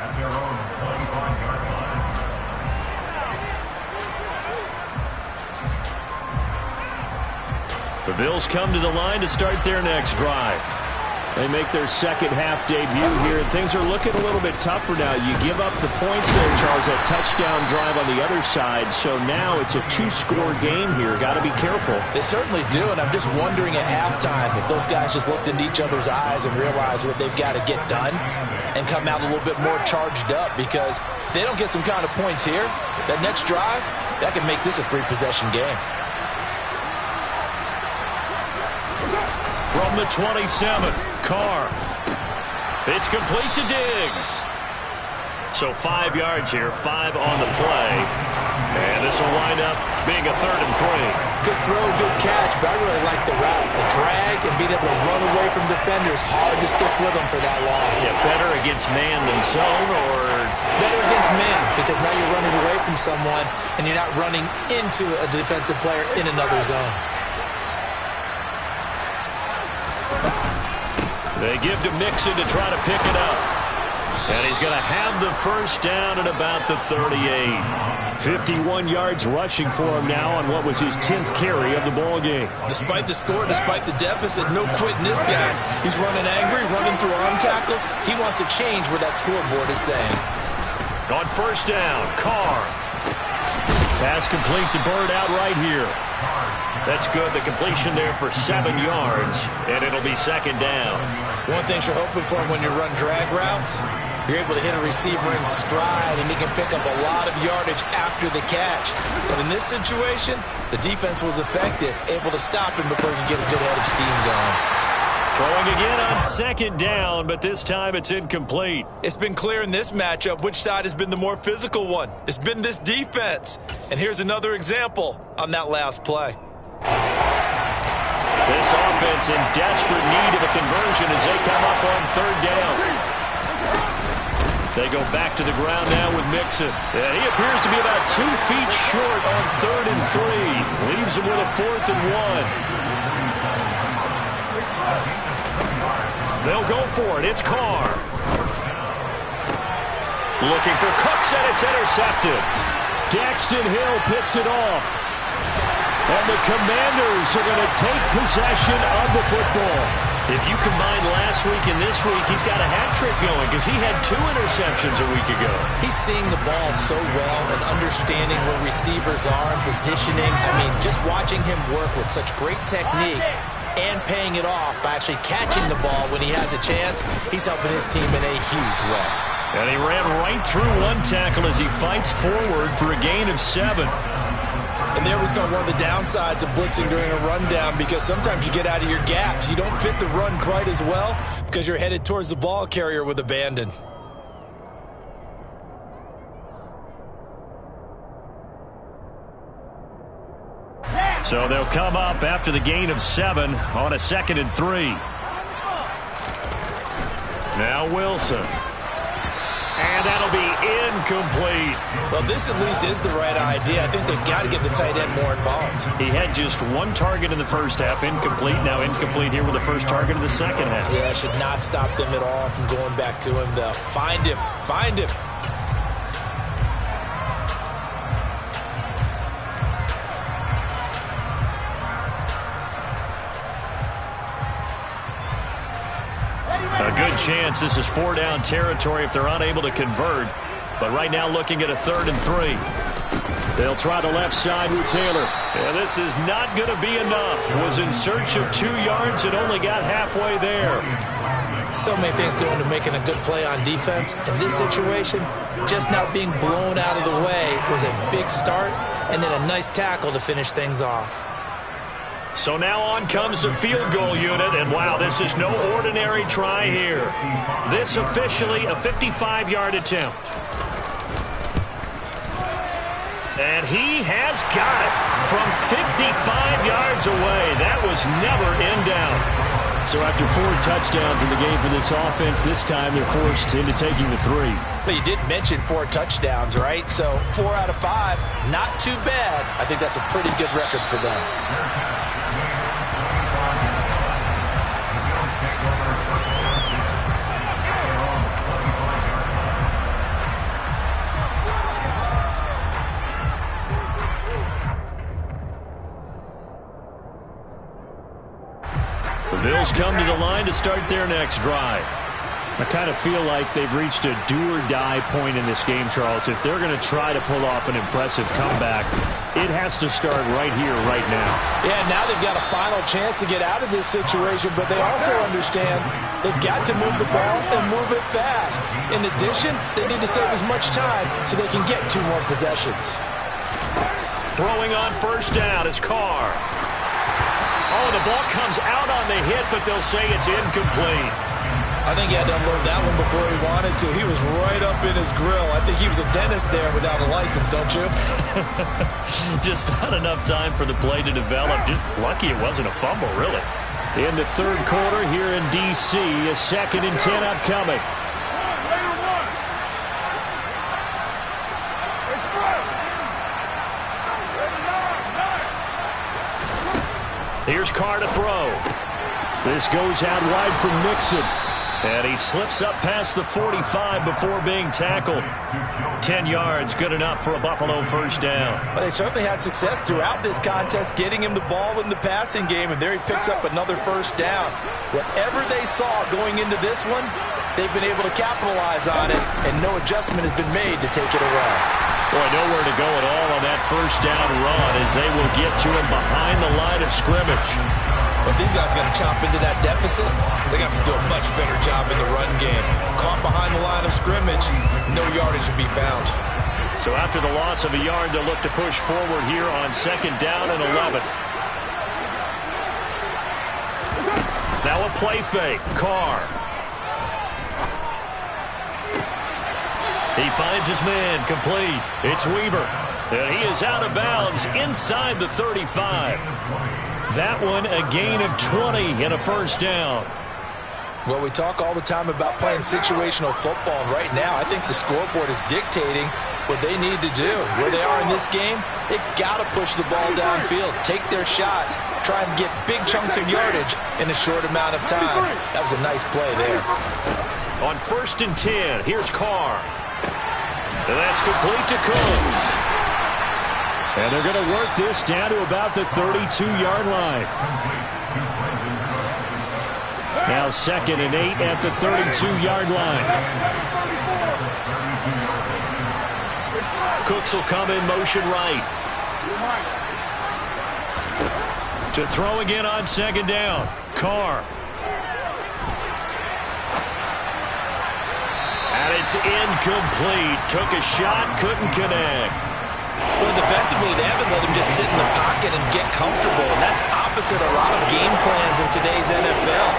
at their own 25-yard line. The Bills come to the line to start their next drive. They make their second half debut here, and things are looking a little bit tougher now. You give up the points there, Charles, that touchdown drive on the other side. So now it's a two-score game here. Got to be careful. They certainly do, and I'm just wondering at halftime if those guys just looked into each other's eyes and realized what they've got to get done and come out a little bit more charged up, because if they don't get some kind of points here, that next drive, that can make this a three-possession game. From the 27, Carr. It's complete to Diggs. So 5 yards here, 5 on the play. And this will wind up being a 3rd and 3. Good throw, good catch, but I really like the route. The drag and being able to run away from defenders, hard to stick with them for that long. Yeah, better against man than zone, or? Better against man, because now you're running away from someone and you're not running into a defensive player in another zone. They give to Mixon to try to pick it up. And he's going to have the first down at about the 38. 51 yards rushing for him now on what was his 10th carry of the ball game. Despite the score, despite the deficit, no quitting this guy. He's running angry, running through arm tackles. He wants to change what that scoreboard is saying. On first down, Carr. Pass complete to Bird out right here. That's good. The completion there for 7 yards, and it'll be 2nd down. One thing you're hoping for when you run drag routes, you're able to hit a receiver in stride, and he can pick up a lot of yardage after the catch. But in this situation, the defense was effective, able to stop him before he could get a good head of steam going. Throwing again on 2nd down, but this time it's incomplete. It's been clear in this matchup which side has been the more physical one. It's been this defense. And here's another example on that last play. This offense in desperate need of a conversion as they come up on 3rd down. They go back to the ground now with Mixon. And he appears to be about 2 feet short on 3rd and 3. Leaves him with a 4th and 1. They'll go for it. It's Carr. Looking for Cooks, and it's intercepted. Daxton Hill picks it off. And the Commanders are going to take possession of the football. If you combine last week and this week, he's got a hat trick going because he had 2 interceptions a week ago. He's seeing the ball so well and understanding where receivers are and positioning. I mean, just watching him work with such great technique and paying it off by actually catching the ball when he has a chance, he's helping his team in a huge way. And he ran right through one tackle as he fights forward for a gain of 7. And there we saw one of the downsides of blitzing during a rundown, because sometimes you get out of your gaps. You don't fit the run quite as well because you're headed towards the ball carrier with abandon. So they'll come up after the gain of 7 on a 2nd and 3. Now Wilson. And that'll be incomplete. Well, this at least is the right idea. I think they've got to get the tight end more involved. He had just 1 target in the first half, incomplete. Now incomplete here with the first target in the second half. Yeah, it should not stop them at all from going back to him. They'll find him. Find him. A good chance this is 4-down territory if they're unable to convert. But right now looking at a 3rd and 3. They'll try the left side with Taylor. And this is not going to be enough. Was in search of 2 yards and only got halfway there. So many things go into making a good play on defense. In this situation, just not being blown out of the way was a big start, and then a nice tackle to finish things off. So now on comes the field goal unit, and wow, this is no ordinary try here. This officially a 55-yard attempt. And he has got it from 55 yards away. That was never in doubt. So after 4 touchdowns in the game for this offense, this time they're forced into taking the 3. But you did mention 4 touchdowns, right? So 4 out of 5, not too bad. I think that's a pretty good record for them. Bills come to the line to start their next drive. I kind of feel like they've reached a do-or-die point in this game, Charles. If they're going to try to pull off an impressive comeback, it has to start right here, right now. Yeah, now they've got a final chance to get out of this situation, but they also understand they've got to move the ball and move it fast. In addition, they need to save as much time so they can get 2 more possessions. Throwing on first down is Carr. Oh, the ball comes out on the hit, but they'll say it's incomplete. I think he had to unload that one before he wanted to. He was right up in his grill. I think he was a dentist there without a license, don't you? Just not enough time for the play to develop. Just lucky it wasn't a fumble, really. In the third quarter here in D.C., a 2nd and 10 upcoming. Here's Carr to throw. This goes out wide from Mixon. And he slips up past the 45 before being tackled. 10 yards, good enough for a Buffalo first down. Well, they certainly had success throughout this contest, getting him the ball in the passing game, and there he picks up another first down. Whatever they saw going into this one, they've been able to capitalize on it, and no adjustment has been made to take it away. Boy, nowhere to go at all on that first down run as they will get to him behind the line of scrimmage. If these guys are going to chomp into that deficit, they got to do a much better job in the run game. Caught behind the line of scrimmage, no yardage to be found. So after the loss of a yard, they'll look to push forward here on 2nd down and 11. Now a play fake. Carr. He finds his man, complete. It's Weaver. And he is out of bounds inside the 35. That one a gain of 20 and a first down. Well, we talk all the time about playing situational football, and right now I think the scoreboard is dictating what they need to do. Where they are in this game, they've got to push the ball downfield, take their shots, try and get big chunks of yardage in a short amount of time. That was a nice play there. On 1st and 10, here's Carr. And that's complete to Cooks. And they're going to work this down to about the 32-yard line. Now 2nd and 8 at the 32-yard line. Cooks will come in motion right. To throw again on 2nd down. Carr. And it's incomplete. Took a shot, couldn't connect. Well, defensively, they haven't let him just sit in the pocket and get comfortable, and that's opposite a lot of game plans in today's NFL.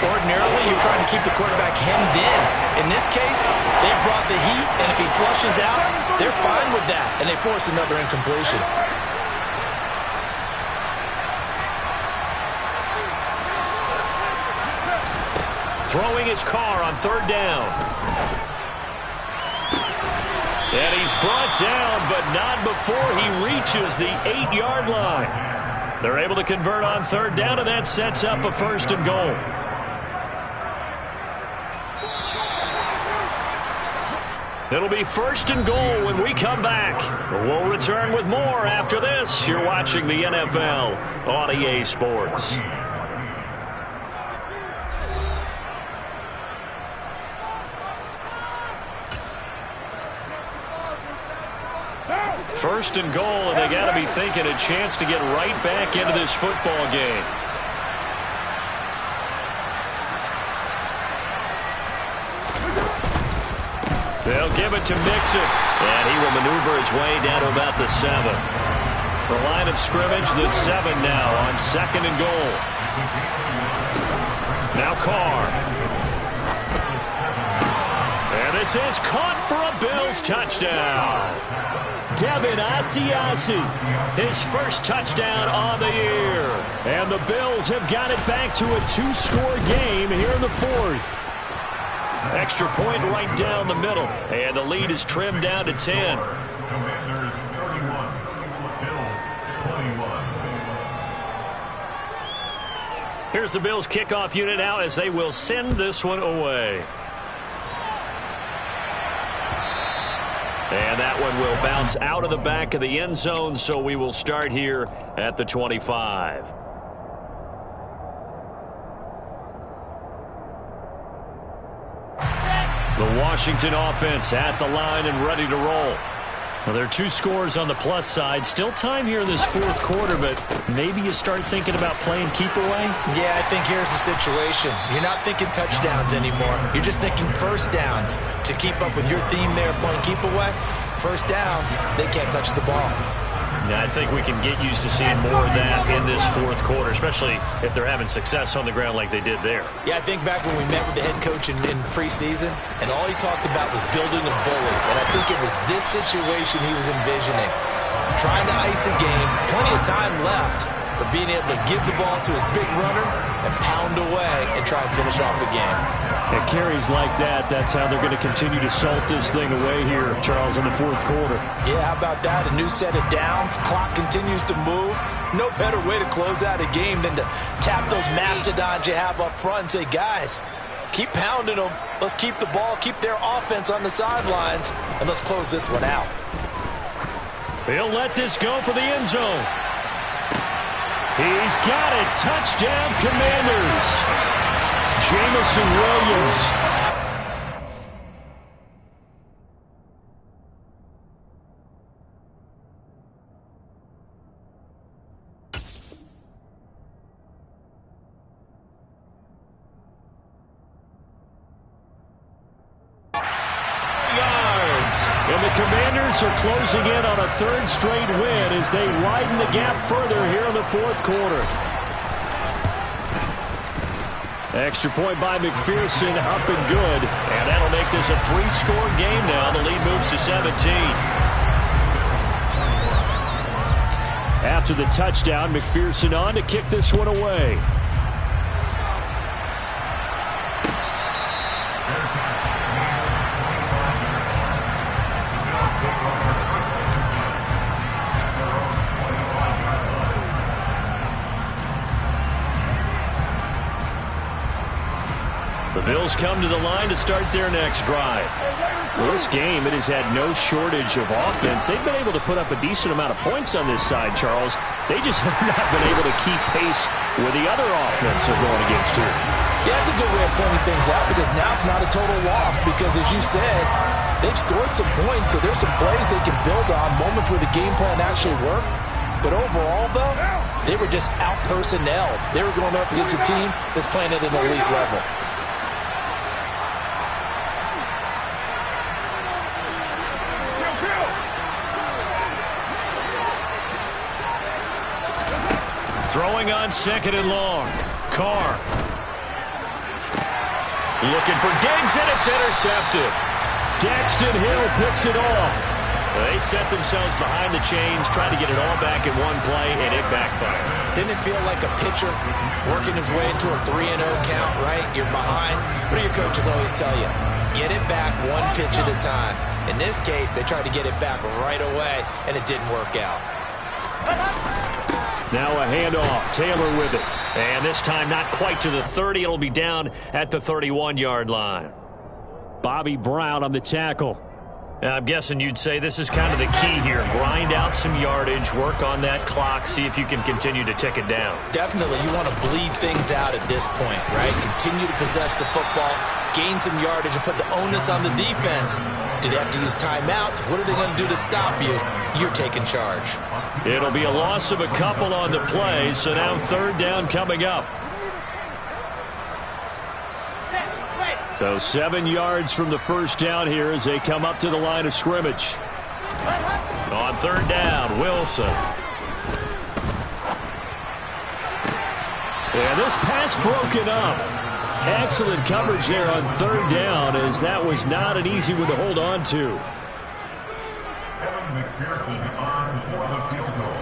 Ordinarily, you're trying to keep the quarterback hemmed in. In this case, they brought the heat, and if he flushes out, they're fine with that, and they force another incompletion. Throwing his Carr on 3rd down. And he's brought down, but not before he reaches the 8-yard line. They're able to convert on 3rd down, and that sets up a 1st and goal. It'll be 1st and goal when we come back. We'll return with more after this. You're watching the NFL on EA Sports. 1st and goal, and they got to be thinking a chance to get right back into this football game. They'll give it to Mixon, and he will maneuver his way down to about the 7. The line of scrimmage, the 7 now on 2nd and goal. Now Carr. And this is caught for a Bills touchdown. Devin Asiasi, his first touchdown on the year. And the Bills have got it back to a 2-score game here in the 4th. Extra point right down the middle. And the lead is trimmed down to 10. Commanders 31, Bills 21. Here's the Bills kickoff unit now as they will send this one away. And that one will bounce out of the back of the end zone, so we will start here at the 25. The Washington offense at the line and ready to roll. Well, there are 2 scores on the plus side. Still time here in this fourth quarter, but maybe you start thinking about playing keep away? Yeah, I think here's the situation. You're not thinking touchdowns anymore. You're just thinking first downs. To keep up with your theme there, playing keep away, first downs, they can't touch the ball. Yeah, I think we can get used to seeing more of that in this fourth quarter, especially if they're having success on the ground like they did there. Yeah, I think back when we met with the head coach in preseason, and all he talked about was building a bully. And I think it was this situation he was envisioning. Trying to ice a game, plenty of time left, but being able to give the ball to his big runner and pound away and try and finish off a game. At carries like that, that's how they're going to continue to salt this thing away here, Charles, in the fourth quarter. Yeah, how about that? A new set of downs. Clock continues to move. No better way to close out a game than to tap those mastodons you have up front and say, guys, keep pounding them. Let's keep the ball, keep their offense on the sidelines, and let's close this one out. He'll let this go for the end zone. He's got it. Touchdown, Commanders. Jamison Williams. And the Commanders are closing in on a 3rd straight win as they widen the gap further here in the fourth quarter. Extra point by McPherson, up and good. And that'll make this a 3-score game now. The lead moves to 17. After the touchdown, McPherson on to kick this one away. The Bills come to the line to start their next drive. Well, this game, it has had no shortage of offense. They've been able to put up a decent amount of points on this side, Charles. They just have not been able to keep pace with the other offense they're going against here. Yeah, that's a good way of pointing things out because now it's not a total loss because, as you said, they've scored some points, so there's some plays they can build on, moments where the game plan actually worked. But overall, though, they were just out-personnelled. They were going up against a team that's playing at an elite level. Throwing on 2nd and long. Carr. Looking for Diggs, and it's intercepted. Daxton Hill picks it off. They set themselves behind the chains, trying to get it all back in one play, and it backfired. Didn't it feel like a pitcher working his way into a 3-0 count, right? You're behind. What do your coaches always tell you? Get it back one pitch at a time. In this case, they tried to get it back right away, and it didn't work out. Now a handoff. Taylor with it. And this time not quite to the 30. It'll be down at the 31-yard line. Bobby Brown on the tackle. I'm guessing you'd say this is kind of the key here. Grind out some yardage, work on that clock, see if you can continue to tick it down. Definitely. You want to bleed things out at this point, right? Continue to possess the football, gain some yardage, and put the onus on the defense. Do they have to use timeouts? What are they going to do to stop you? You're taking charge. It'll be a loss of a couple on the play, so now 3rd down coming up. So 7 yards from the first down here as they come up to the line of scrimmage. On 3rd down, Wilson. And this pass broken up. Excellent coverage there on 3rd down, as that was not an easy one to hold on to. McPherson on for the field goal.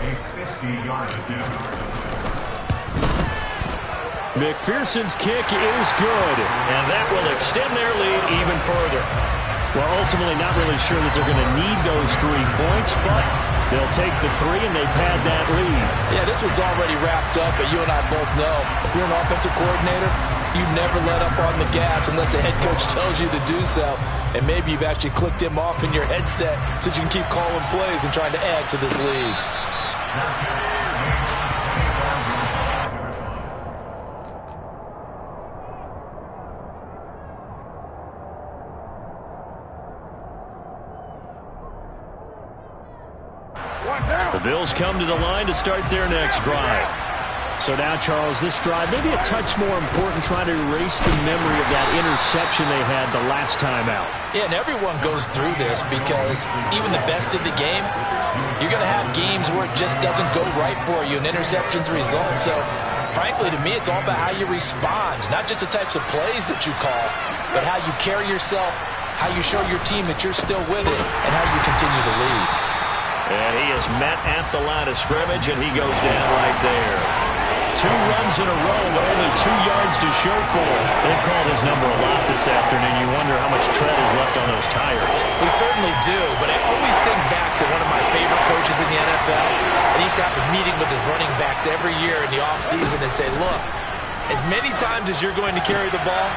A 50-yard attempt. McPherson's kick is good, and that will extend their lead even further. Well, ultimately not really sure that they're going to need those 3 points, but they'll take the 3 and they pad that lead. Yeah, this one's already wrapped up, but you and I both know if you're an offensive coordinator, you never let up on the gas unless the head coach tells you to do so. And maybe you've actually clicked him off in your headset so you can keep calling plays and trying to add to this lead. The Bills come to the line to start their next drive. So now, Charles, this drive maybe a touch more important, trying to erase the memory of that interception they had the last time out. Yeah, and everyone goes through this because even the best in the game, you're going to have games where it just doesn't go right for you, and interceptions result. So, frankly, to me, it's all about how you respond, not just the types of plays that you call, but how you carry yourself, how you show your team that you're still with it, and how you continue to lead. And he is met at the line of scrimmage, and he goes down right there. 2 runs in a row, but only 2 yards to show for it. They've called his number a lot this afternoon. You wonder how much tread is left on those tires. We certainly do, but I always think back to one of my favorite coaches in the NFL, and he used to have a meeting with his running backs every year in the offseason and say, look, as many times as you're going to carry the ball,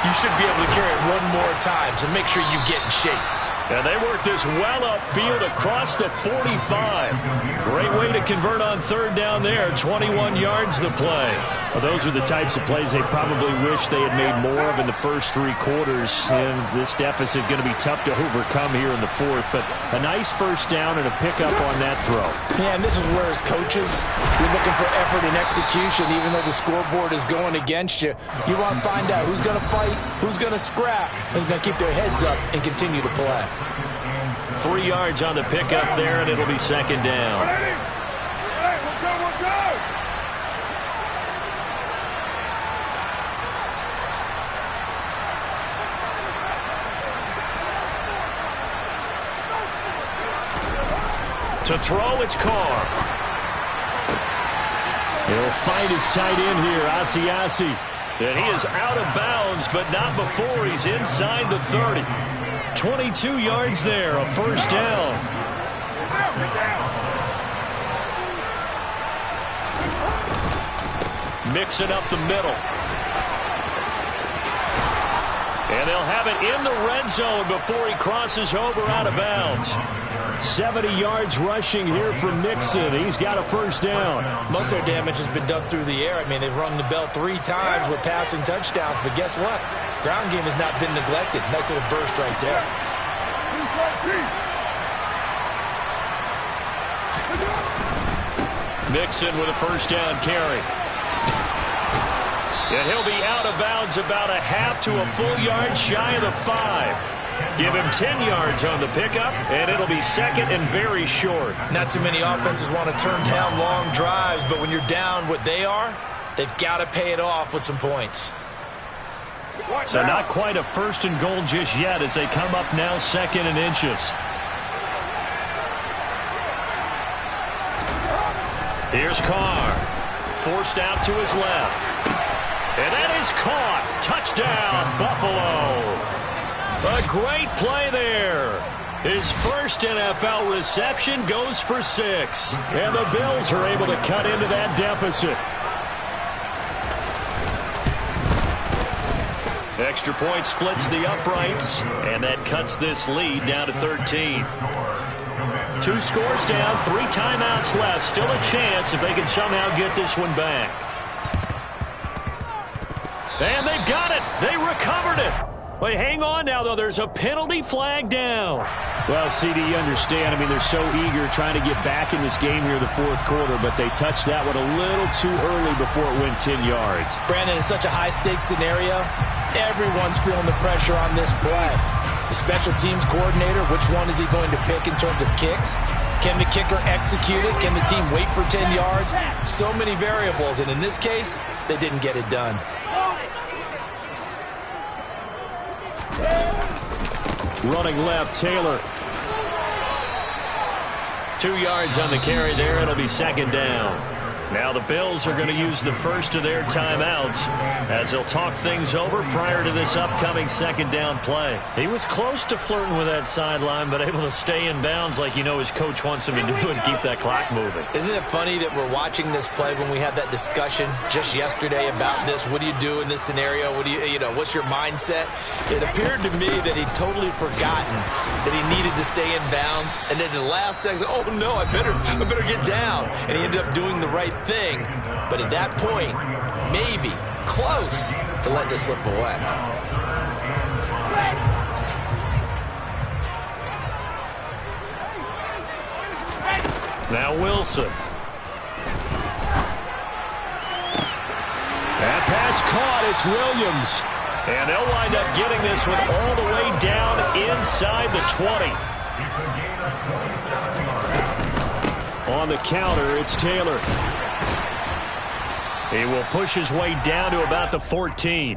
you should be able to carry it 1 more time, so make sure you get in shape. And they work this well upfield across the 45. Great way to convert on 3rd down there. 21 yards the play. Well, those are the types of plays they probably wish they had made more of in the first 3 quarters. And this deficit going to be tough to overcome here in the 4th. But a nice first down and a pickup on that throw. Yeah, and this is where as coaches, you're looking for effort and execution. Even though the scoreboard is going against you, you want to find out who's going to fight, who's going to scrap, who's going to keep their heads up and continue to play. 3 yards on the pickup there, and it'll be 2nd down. To throw, it's Carr. He'll fight his tight end here, Asiasi. And he is out of bounds, but not before he's inside the 30. 22 yards there, a first down. Mixing up the middle. And they'll have it in the red zone before he crosses over out of bounds. 70 yards rushing here from Mixon. He's got a first down. Most of their damage has been done through the air. I mean, they've rung the bell 3 times with passing touchdowns, but guess what? Ground game has not been neglected. Nice little burst right there. Mixon with a first down carry. And he'll be out of bounds about a half to a full yard shy of the 5. Give him 10 yards on the pickup, and it'll be 2nd and very short. Not too many offenses want to turn down long drives, but when you're down what they are, they've got to pay it off with some points. So not quite a 1st and goal just yet as they come up now 2nd and inches. Here's Carr. Forced out to his left. And that is caught. Touchdown, Buffalo. A great play there. His first NFL reception goes for 6. And the Bills are able to cut into that deficit. Extra point splits the uprights, and that cuts this lead down to 13. 2 scores down, 3 timeouts left. Still a chance if they can somehow get this one back. And they've got it. They recovered it. Wait, hang on now, though. There's a penalty flag down. Well, CD, you understand. I mean, they're so eager trying to get back in this game here in the 4th quarter, but they touched that one a little too early before it went 10 yards. Brandon, in such a high-stakes scenario, everyone's feeling the pressure on this play. The special teams coordinator, which one is he going to pick in terms of kicks? Can the kicker execute it? Can the team wait for 10 yards? So many variables, and in this case, they didn't get it done. Running left, Taylor. 2 yards on the carry there. It'll be 2nd down. Now the Bills are going to use the first of their timeouts as they'll talk things over prior to this upcoming 2nd down play. He was close to flirting with that sideline, but able to stay in bounds like his coach wants him to do and keep that clock moving. Isn't it funny that we're watching this play when we had that discussion just yesterday about this? What do you do in this scenario? What do what's your mindset? It appeared to me that he'd totally forgotten that he needed to stay in bounds, and then the last second, oh no, I better get down. And he ended up doing the right thing, but at that point, maybe close to let this slip away. Now Wilson. That pass caught. It's Williams. And they'll wind up getting this one all the way down inside the 20. On the counter, it's Taylor. He will push his way down to about the 14.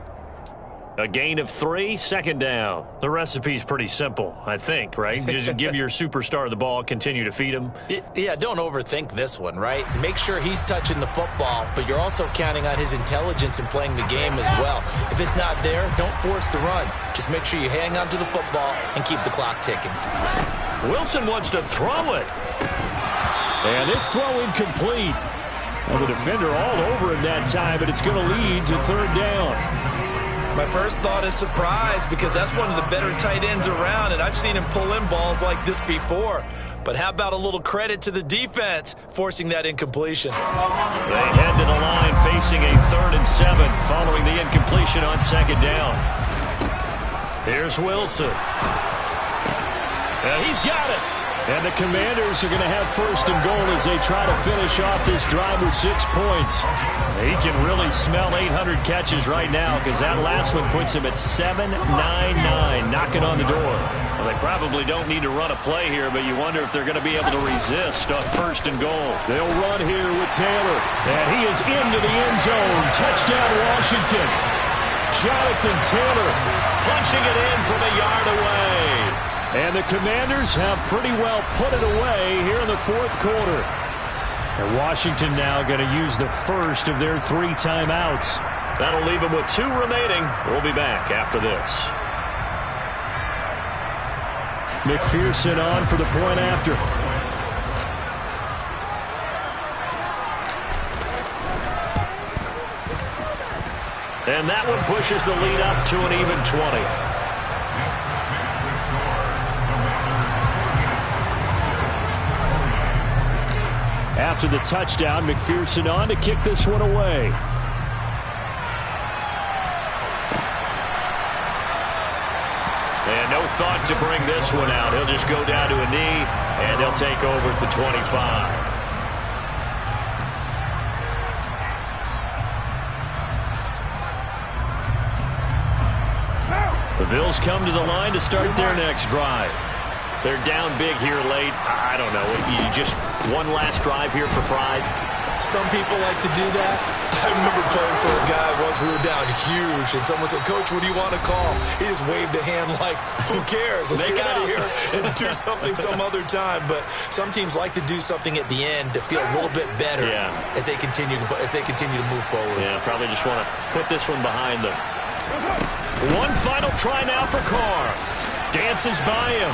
A gain of 3, second down. The recipe's pretty simple, I think, right? Just give your superstar the ball, continue to feed him. Yeah, don't overthink this one, right? Make sure he's touching the football, but you're also counting on his intelligence in playing the game as well. If it's not there, don't force the run. Just make sure you hang on to the football and keep the clock ticking. Wilson wants to throw it. And this throw incomplete. Well, the defender all over him that time, but it's going to lead to third down. My first thought is surprise, because that's one of the better tight ends around, and I've seen him pull in balls like this before. But how about a little credit to the defense forcing that incompletion? They head to the line facing a 3rd and 7 following the incompletion on second down. Here's Wilson. And he's got it. And the Commanders are going to have 1st and goal as they try to finish off this drive with 6 points. He can really smell 800 catches right now, because that last one puts him at 799, knocking on the door. Well, they probably don't need to run a play here, but you wonder if they're going to be able to resist on 1st and goal. They'll run here with Taylor, and he is into the end zone. Touchdown, Washington. Jonathan Taylor punching it in from a yard away. And the Commanders have pretty well put it away here in the 4th quarter. And Washington now going to use the first of their 3 timeouts. That'll leave them with 2 remaining. We'll be back after this. McPherson on for the point after. And that one pushes the lead up to an even 20. After the touchdown, McPherson on to kick this one away. And no thought to bring this one out. He'll just go down to a knee, and he'll take over at the 25. The Bills come to the line to start their next drive. They're down big here late. I don't know. You just one last drive here for pride. Some people like to do that. I remember playing for a guy once. We were down huge, and someone said, "Coach, what do you want to call?" He just waved a hand like, "Who cares? Let's get out of here and do something some other time." But some teams like to do something at the end to feel a little bit better as they continue to move forward. Yeah, probably just want to put this one behind them. One final try now for Carr. Dances by him.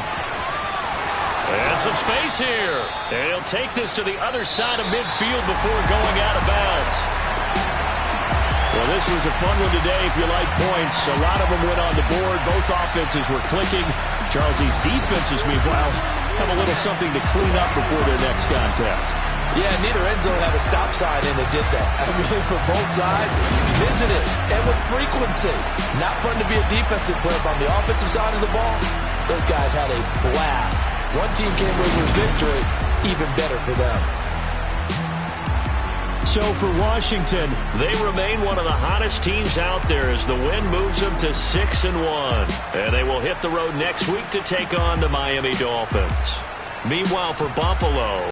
And some space here. And he'll take this to the other side of midfield before going out of bounds. Well, this was a fun one today if you like points. A lot of them went on the board. Both offenses were clicking. Charles, these defenses, meanwhile, have a little something to clean up before their next contest. Yeah, neither end zone had a stop sign, and it did that. I mean, for both sides, visited, and with frequency. Not fun to be a defensive player, but on the offensive side of the ball, those guys had a blast. One team came away with victory, even better for them. So for Washington, they remain one of the hottest teams out there as the win moves them to 6-1. And they will hit the road next week to take on the Miami Dolphins. Meanwhile, for Buffalo,